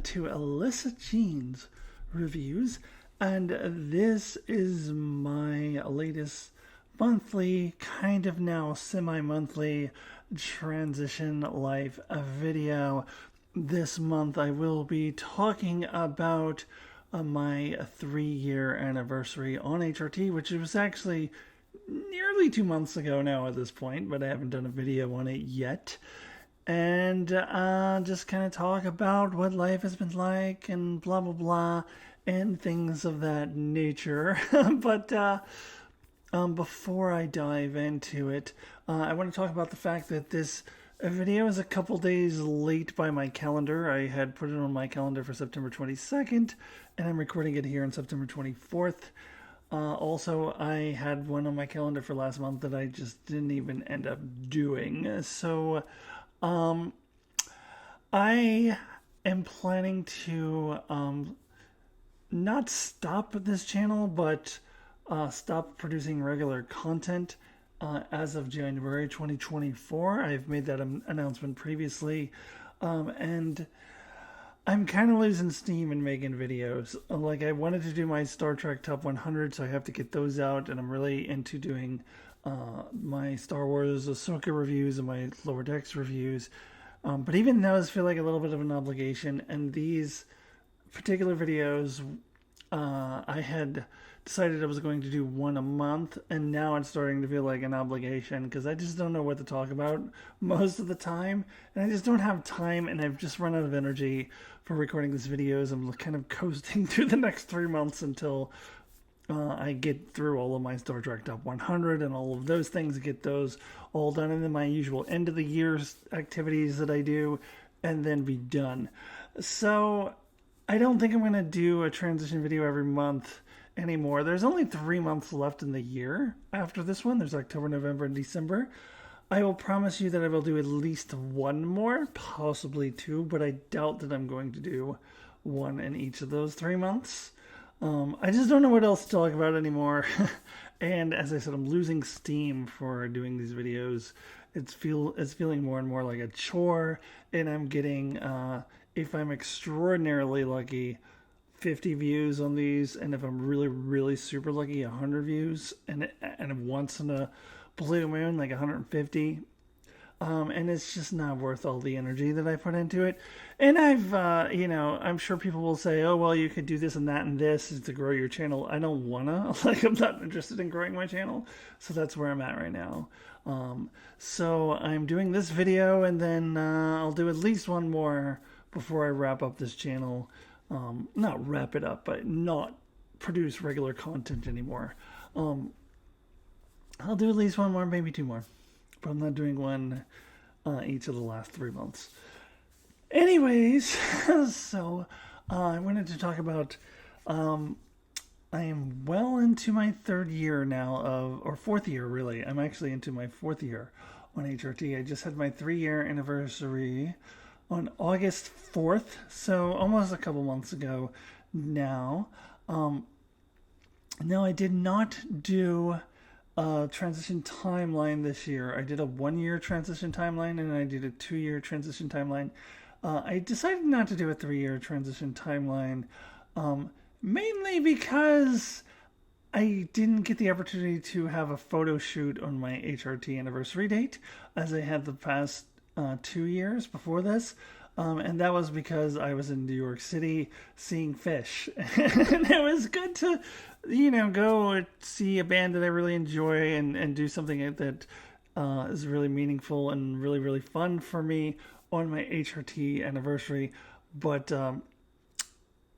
to Alyssa Jeans Reviews, and this is my latest monthly, kind of now semi-monthly transition life video. This month I will be talking about my 3-year anniversary on HRT, which was actually nearly 2 months ago now at this point, but I haven't done a video on it yet. And just kind of talk about what life has been like and blah blah blah and things of that nature. But before I dive into it, I want to talk about the fact that this video is a couple days late by my calendar. I had put it on my calendar for September 22nd, and I'm recording it here on September 24th. Also, I had one on my calendar for last month that I just didn't even end up doing. So, I am planning to not stop this channel, but stop producing regular content as of January 2024. I've made that announcement previously, and I'm kind of losing steam in making videos. Like, I wanted to do my Star Trek Top 100, so I have to get those out, and I'm really into doing my Star Wars Ahsoka reviews and my Lower Decks reviews. But even those feel like a little bit of an obligation, and these particular videos, I had decided I was going to do one a month, and now it's starting to feel like an obligation because I just don't know what to talk about most of the time, and I just don't have time, and I've just run out of energy for recording these videos. I'm kind of coasting through the next 3 months until I get through all of my Star Trek Top 100 and all of those things, get those all done, and then my usual end of the year activities that I do, and then be done. So I don't think I'm going to do a transition video every month anymore. There's only 3 months left in the year after this one. There's October, November, and December. I will promise you that I will do at least one more, possibly two, but I doubt that I'm going to do one in each of those 3 months. I just don't know what else to talk about anymore. And as I said, I'm losing steam for doing these videos. It's feeling more and more like a chore, and I'm getting, if I'm extraordinarily lucky, 50 views on these, and if I'm really, really super lucky, 100 views, and once in a blue moon, like 150. And it's just not worth all the energy that I put into it. And I've, I'm sure people will say, oh, well, you could do this and that and this to grow your channel. I don't wanna, like, I'm not interested in growing my channel. So that's where I'm at right now. So I'm doing this video, and then I'll do at least one more before I wrap up this channel. Not wrap it up, but not produce regular content anymore. I'll do at least one more, maybe two more. But I'm not doing one each of the last 3 months. Anyways, so I wanted to talk about, I am well into my 3rd year now or 4th year really. I'm actually into my 4th year on HRT. I just had my 3-year anniversary on August 4th, so almost a couple months ago now. No, I did not do transition timeline this year. I did a 1-year transition timeline, and I did a 2-year transition timeline. I decided not to do a 3-year transition timeline, mainly because I didn't get the opportunity to have a photo shoot on my HRT anniversary date, as I had the past 2 years before this. And that was because I was in New York City seeing Fish. And it was good to, go see a band that I really enjoy and do something that is really meaningful and really, really fun for me on my HRT anniversary. But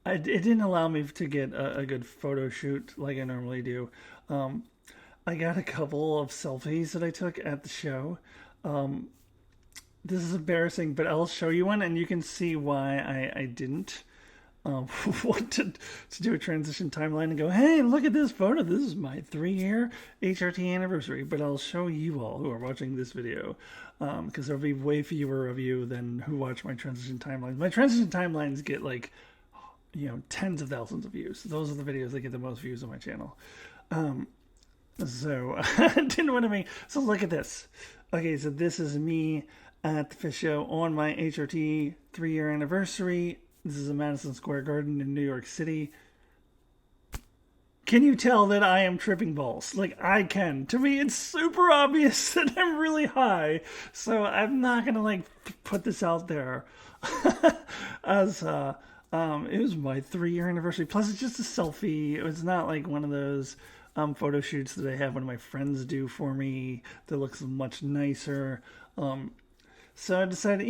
it didn't allow me to get a good photo shoot like I normally do. I got a couple of selfies that I took at the show. This is embarrassing, but I'll show you one, and you can see why I didn't want to do a transition timeline and go, hey, look at this photo. This is my 3-year HRT anniversary. But I'll show you all who are watching this video, because there'll be way fewer of you than who watch my transition timelines. My transition timelines get tens of thousands of views. Those are the videos that get the most views on my channel. So I didn't want to make. So look at this. Okay, so this is me at the Fish Show on my HRT 3-year anniversary This is a Madison Square Garden in New York City. Can you tell that I am tripping balls? Like, I can. To me, it's super obvious that I'm really high. So I'm not going to, like, put this out there as, it was my 3-year anniversary. Plus, it's just a selfie. It was not like one of those photo shoots that I have one of my friends do for me that looks much nicer. So I decided,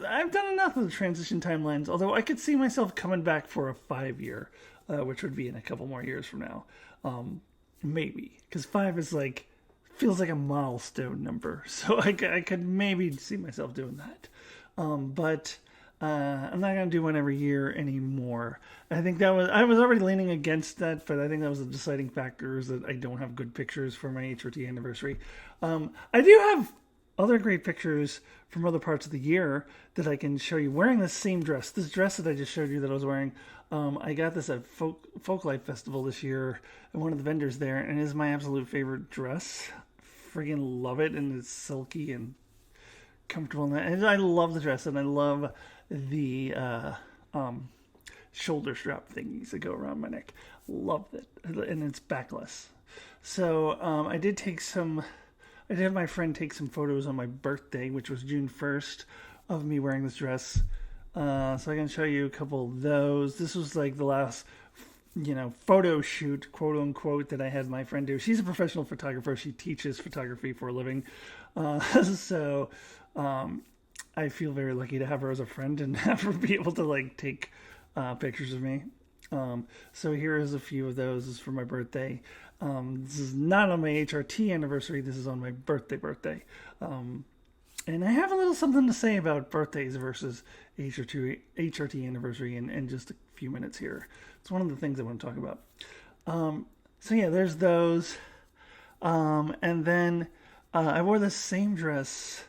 I've done enough of the transition timelines, although I could see myself coming back for a 5-year, which would be in a couple more years from now. Maybe. Because 5 is like, feels like a milestone number. So I could maybe see myself doing that. But I'm not going to do one every year anymore. I think I was already leaning against that, but I think that was the deciding factor is that I don't have good pictures for my HRT anniversary. I do have other great pictures from other parts of the year that I can show you wearing the same dress. This dress that I just showed you that I was wearing, I got this at Folklife Festival this year at one of the vendors there, and it is my absolute favorite dress. Friggin' love it, and it's silky and comfortable. And I love the dress, and I love the shoulder strap thingies that go around my neck. Loved it, and it's backless. So I did have my friend take some photos on my birthday, which was June 1st, of me wearing this dress. So I can show you a couple of those. This was like the last, photo shoot, quote unquote, that I had my friend do. She's a professional photographer. She teaches photography for a living. So I feel very lucky to have her as a friend and have her be able to like take pictures of me. So here is a few of those. This is for my birthday. This is not on my HRT anniversary. This is on my birthday. And I have a little something to say about birthdays versus HRT anniversary in just a few minutes here. It's one of the things I want to talk about. So yeah, there's those. And then I wore the same dress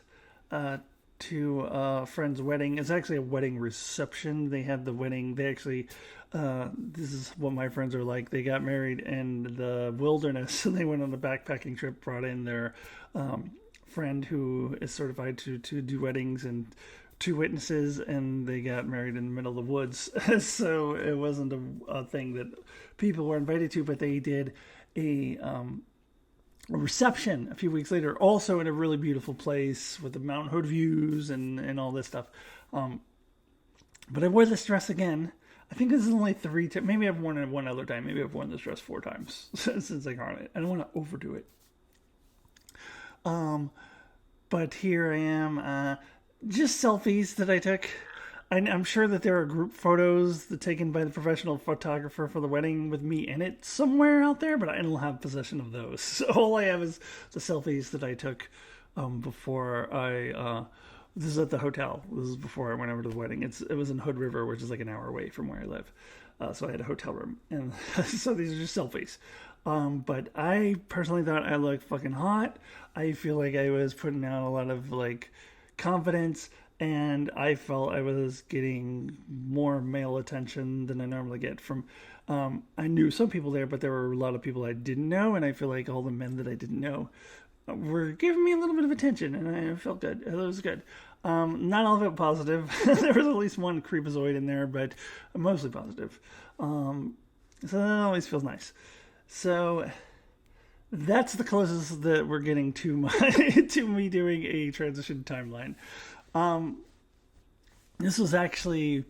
to a friend's wedding. It's actually a wedding reception. They had the wedding. They actually, this is what my friends are like. They got married in the wilderness. And they went on a backpacking trip, brought in their friend who is certified to do weddings and 2 witnesses, and they got married in the middle of the woods. So it wasn't a thing that people were invited to, but they did a reception a few weeks later, also in a really beautiful place with the Mount Hood views and all this stuff. But I wore this dress again. I think this is only 3 times. Maybe I've worn it one other time. Maybe I've worn this dress 4 times since I got it. I don't want to overdo it. But here I am, just selfies that I took. I'm sure that there are group photos that taken by the professional photographer for the wedding with me in it somewhere out there, but I don't have possession of those. So all I have is the selfies that I took before I. This is at the hotel. This is before I went over to the wedding. It was in Hood River, which is like an hour away from where I live. So I had a hotel room, and so these are just selfies. But I personally thought I looked fucking hot. I feel like I was putting out a lot of like confidence, and I felt I was getting more male attention than I normally get from. I knew some people there, but there were a lot of people I didn't know, and I feel like all the men that I didn't know were giving me a little bit of attention, and I felt good. It was good. Not all of it positive. There was at least one creepazoid in there, but mostly positive. So that always feels nice. So that's the closest that we're getting to to me doing a transition timeline. This was actually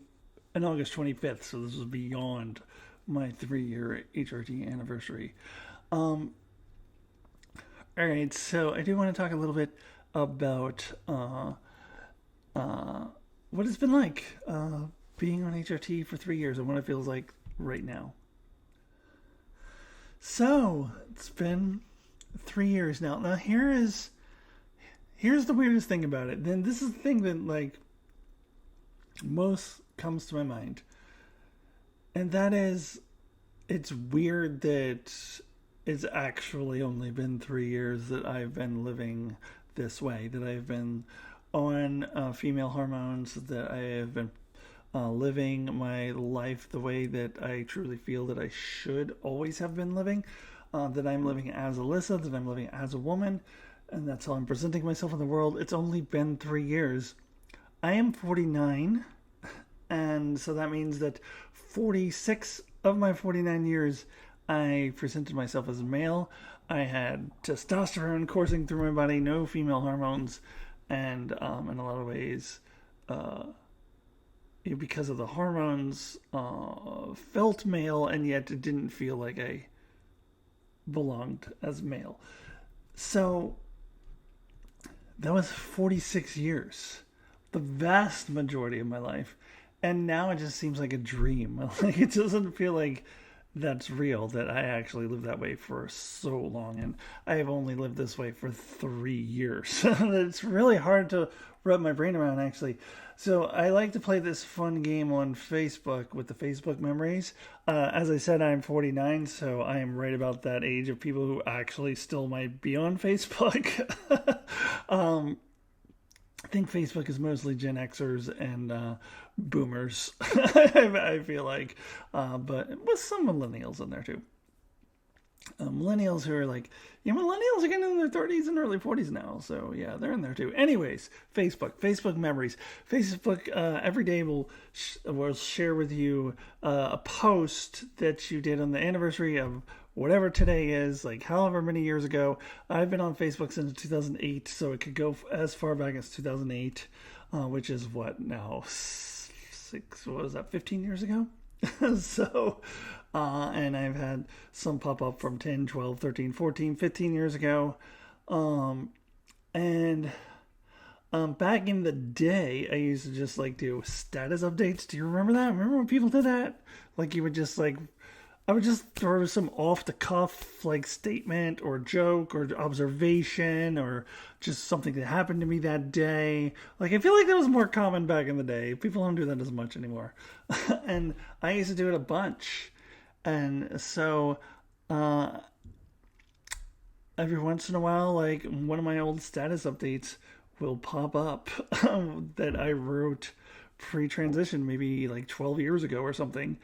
on August 25th, so this was beyond my 3-year HRT anniversary. All right, so I do want to talk a little bit about what it's been like being on HRT for 3 years and what it feels like right now. So it's been 3 years now. Now here's the weirdest thing about it. Then this is the thing that like most comes to my mind, and that is it's weird that it's actually only been 3 years that I've been living this way, that I've been on female hormones, that I have been living my life the way that I truly feel that I should always have been living, that I'm living as Alyssa, that I'm living as a woman, and that's how I'm presenting myself in the world. It's only been 3 years. I am 49, And so that means that 46 of my 49 years, I presented myself as a male. I had testosterone coursing through my body, no female hormones, and in a lot of ways, uh, because of the hormones, felt male, and yet it didn't feel like I belonged as male. So that was 46 years, the vast majority of my life. And now it just seems like a dream. Like it doesn't feel like that's real, that I actually lived that way for so long. And I have only lived this way for 3 years. It's really hard to wrap my brain around, actually. So I like to play this fun game on Facebook with the Facebook memories. As I said, I'm 49, so I am right about that age of people who actually still might be on Facebook. I think Facebook is mostly Gen Xers and boomers. I feel like, but with some millennials in there too. Millennials who are like, millennials are getting in their 30s and early 40s now. So yeah, they're in there too. Anyways, Facebook memories. Facebook every day will share with you a post that you did on the anniversary of whatever today is, like however many years ago. I've been on Facebook since 2008, so it could go as far back as 2008, which is what now, what was that, 15 years ago? So, and I've had some pop up from 10, 12, 13, 14, 15 years ago. And back in the day, I used to just like do status updates. Do you remember that? Remember when people did that? Like you would just like, I would just throw some off the cuff like statement or joke or observation or just something that happened to me that day. Like I feel like that was more common back in the day. People don't do that as much anymore. And I used to do it a bunch. And so every once in a while, like one of my old status updates will pop up that I wrote pre-transition, maybe like 12 years ago or something.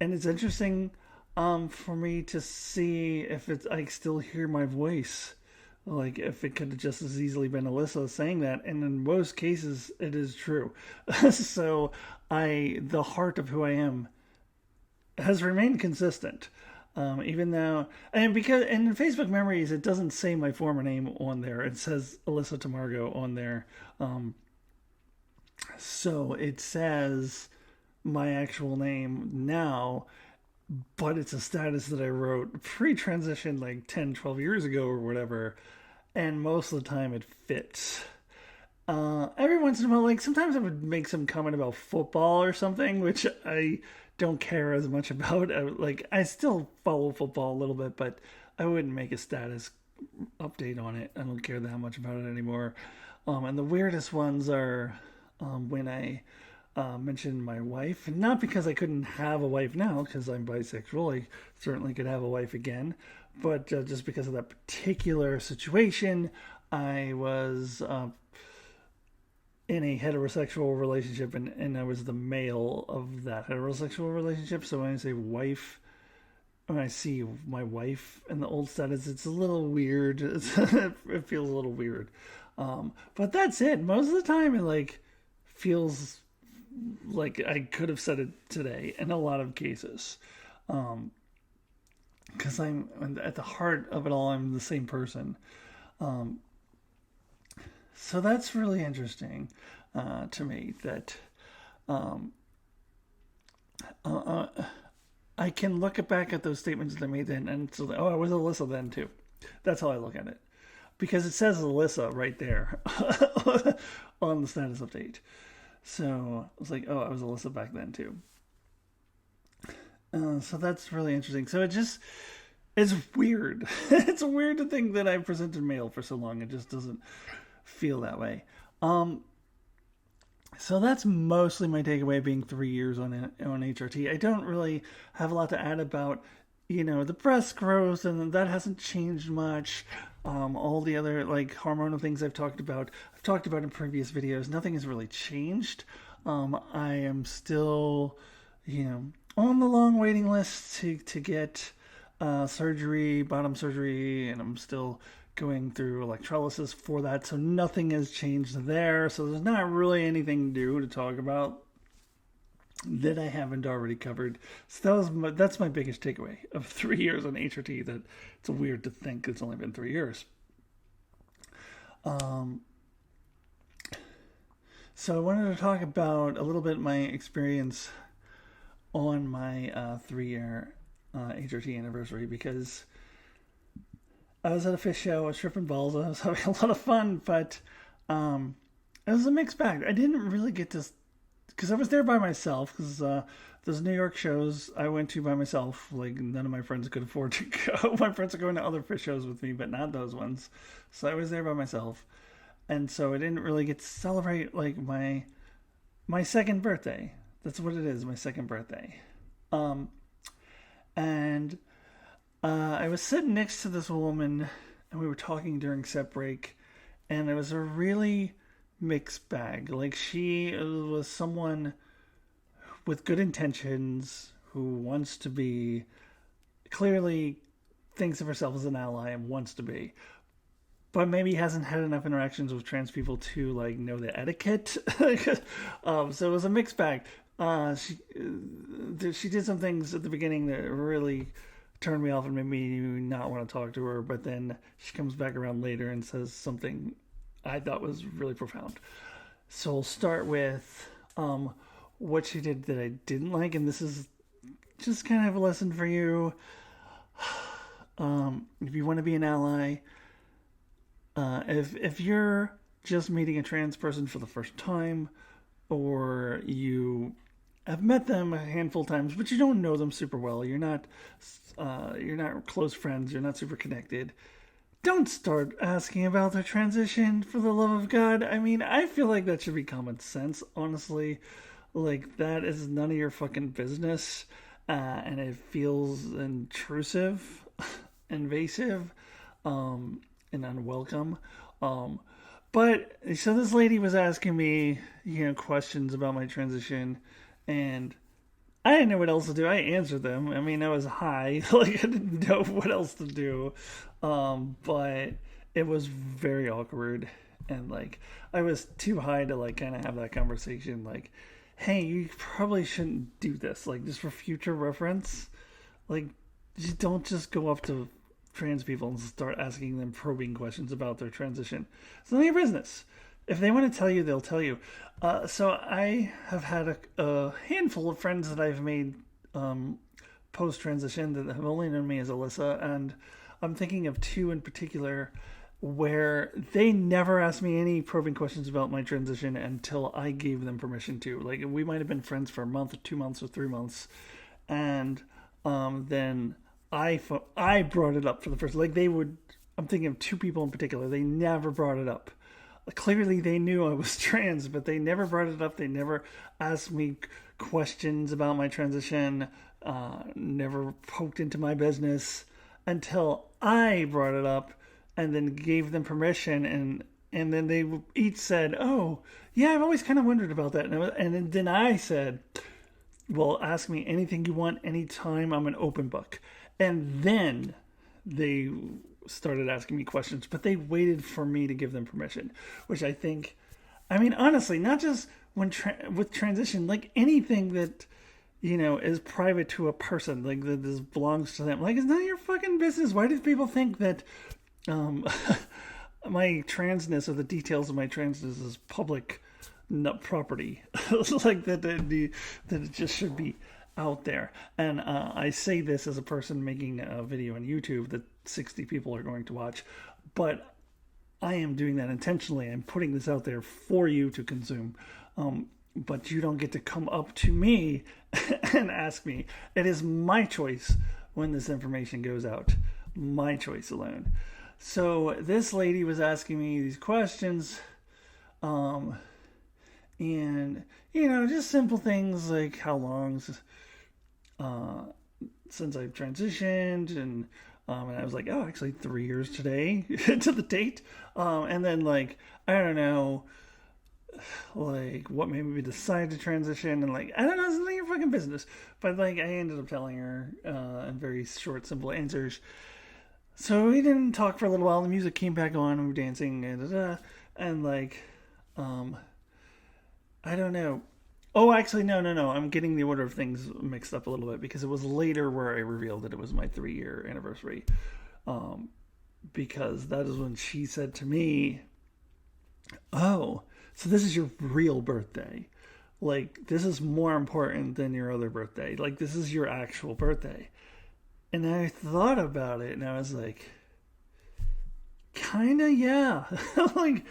And it's interesting for me to see if it's I still hear my voice, like if it could have just as easily been Alyssa saying that, and in most cases it is true. So the heart of who I am has remained consistent, even though because in Facebook memories it doesn't say my former name on there, it says Alyssa Tamargo on there, so it says my actual name now, but it's a status that I wrote pre-transition like 10, 12 years ago or whatever, and most of the time it fits. Every once in a while, like sometimes I would make some comment about football or something, which I don't care as much about. I still follow football a little bit, but I wouldn't make a status update on it. I don't care that much about it anymore. And the weirdest ones are when I mentioned my wife, and not because I couldn't have a wife now, because I'm bisexual. I certainly could have a wife again, but just because of that particular situation, I was in a heterosexual relationship, and I was the male of that heterosexual relationship. So when I say wife, when I see my wife in the old status, it's a little weird. It feels a little weird. But that's it. Most of the time, it like feels like I could have said it today in a lot of cases. Because I'm at the heart of it all, I'm the same person. So that's really interesting to me that I can look back at those statements that I made then, and so I was Alyssa then too. That's how I look at it, because it says Alyssa right there on the status update. So I was like, oh, I was Alyssa back then too. So that's really interesting. So it's weird. It's weird to think that I presented male for so long. It just doesn't feel that way. So that's mostly my takeaway, being 3 years on HRT. I don't really have a lot to add about, the breast growth, and that hasn't changed much. All the other like hormonal things I've talked about in previous videos. Nothing has really changed. I am still, on the long waiting list to get surgery, bottom surgery, and I'm still going through electrolysis for that. So nothing has changed there. So there's not really anything new to talk about. that I haven't already covered. So that's my biggest takeaway of 3 years on HRT. That it's weird to think it's only been 3 years. Um, so I wanted to talk about a little bit my experience on my 3 year HRT anniversary, because I was at a fish show, I was tripping balls, I was having a lot of fun, but it was a mixed bag. I didn't really get to, because I was there by myself, because those New York shows I went to by myself. Like, none of my friends could afford to go. My friends are going to other fish shows with me, but not those ones. So I was there by myself. And so I didn't really get to celebrate, like, my second birthday. That's what it is, my second birthday. Um, and I was sitting next to this woman, and we were talking during set break, and it was a really mixed bag. Like, she was someone with good intentions who wants to be, clearly thinks of herself as an ally and wants to be, but maybe hasn't had enough interactions with trans people to, like, know the etiquette. So it was a mixed bag. She did some things at the beginning that really turned me off and made me not want to talk to her, but then she comes back around later and says something I thought was really profound. So I'll start with what she did that I didn't like, and this is just kind of a lesson for you. If you want to be an ally, if you're just meeting a trans person for the first time, or you have met them a handful of times, but you don't know them super well, you're not close friends, you're not super connected, don't start asking about their transition, for the love of God. I mean, I feel like that should be common sense, honestly. Like, that is none of your fucking business, and it feels intrusive, invasive, and unwelcome. But so this lady was asking me, questions about my transition, and I didn't know what else to do. I answered them. I mean, I was high, like, I didn't know what else to do. But it was very awkward, and, like, I was too high to, like, kind of have that conversation. Like, hey, you probably shouldn't do this. Like, just for future reference, like, you don't just go up to trans people and start asking them probing questions about their transition. It's none of your business. If they want to tell you, they'll tell you. So I have had a handful of friends that I've made post transition that have only known me as Alyssa, and I'm thinking of two in particular where they never asked me any probing questions about my transition until I gave them permission to. Like, we might have been friends for a month or 2 months or 3 months, and then I brought it up for the first. Like, they would. I'm thinking of two people in particular. They never brought it up. Clearly, they knew I was trans, but they never brought it up. They never asked me questions about my transition. Never poked into my business until I brought it up, and then gave them permission, and then they each said, "Oh, yeah, I've always kind of wondered about that." And then I said, "Well, ask me anything you want, anytime. I'm an open book." And then they started asking me questions, but they waited for me to give them permission, which I think, I mean, honestly, not just with transition, like anything that is private to a person, like that this belongs to them. Like, it's none of your fucking business. Why do people think that my transness or the details of my transness is public property? Like that it just should be out there. And I say this as a person making a video on YouTube that 60 people are going to watch, but I am doing that intentionally. I'm putting this out there for you to consume. But you don't get to come up to me and ask me. It is my choice when this information goes out. My choice alone. So this lady was asking me these questions, and just simple things like how long since I've transitioned, and I was like, oh, actually 3 years today to the date, and then, like, I don't know, like, what made me decide to transition, and, like, I don't know, it's none of your fucking business. But, like, I ended up telling her in very short, simple answers. So we didn't talk for a little while. The music came back on. We were dancing, and like, I don't know. Oh, actually, no, no, no. I'm getting the order of things mixed up a little bit because it was later where I revealed that it was my 3 year anniversary. Um, because that is when she said to me, "Oh, so this is your real birthday. Like, this is more important than your other birthday. Like, this is your actual birthday." And I thought about it and I was like, kinda, yeah. Like,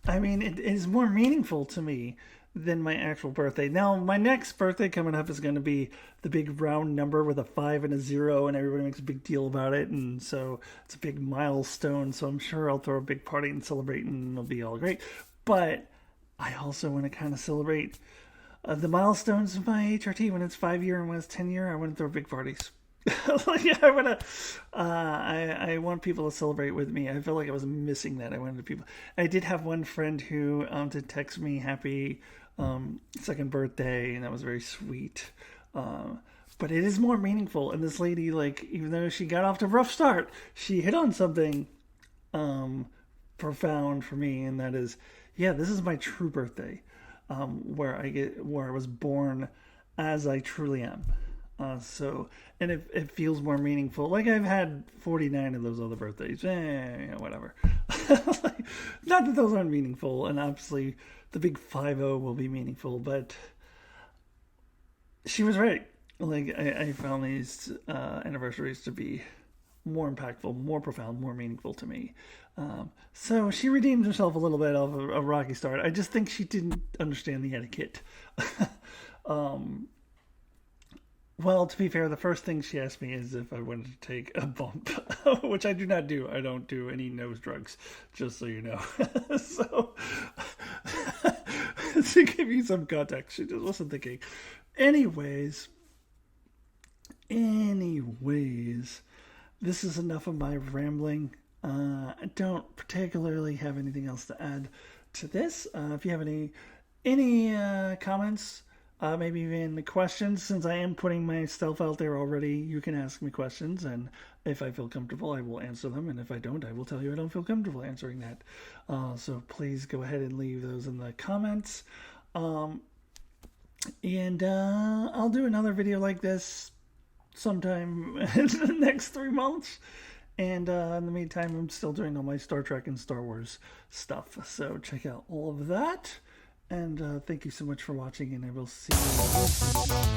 I mean, it is more meaningful to me than my actual birthday. Now, my next birthday coming up is going to be the big round number with a 5 and a 0, and everybody makes a big deal about it. And so it's a big milestone. So I'm sure I'll throw a big party and celebrate, and it'll be all great. But I also want to kind of celebrate the milestones of my HRT. When it's 5 year and when it's 10 year, I want to throw big parties. Like I wanna, I want people to celebrate with me. I felt like I was missing that. I wanted people. I did have one friend who did text me happy second birthday, and that was very sweet. But it is more meaningful. And this lady, like, even though she got off to a rough start, she hit on something um, profound for me, and that is, yeah, this is my true birthday, where I was born as I truly am. And it feels more meaningful. Like I've had 49 of those other birthdays. Whatever. Like, not that those aren't meaningful, and obviously the big 50 will be meaningful, but she was right. Like I found these anniversaries to be more impactful, more profound, more meaningful to me. So she redeemed herself a little bit off a rocky start. I just think she didn't understand the etiquette. um, Well, to be fair, the first thing she asked me is if I wanted to take a bump, which I do not do. I don't do any nose drugs, just so you know. So, to give you some context, she just wasn't thinking. Anyways, anyways, this is enough of my rambling. I don't particularly have anything else to add to this. If you have any comments, maybe even questions, since I am putting myself out there already, you can ask me questions, and if I feel comfortable, I will answer them, and if I don't, I will tell you I don't feel comfortable answering that. So please go ahead and leave those in the comments. Um, and I'll do another video like this sometime in the next 3 months. And in the meantime, I'm still doing all my Star Trek and Star Wars stuff. So check out all of that. And thank you so much for watching, and I will see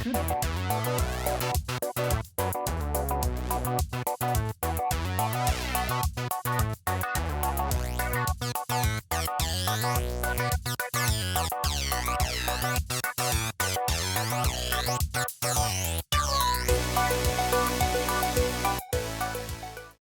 you. Good.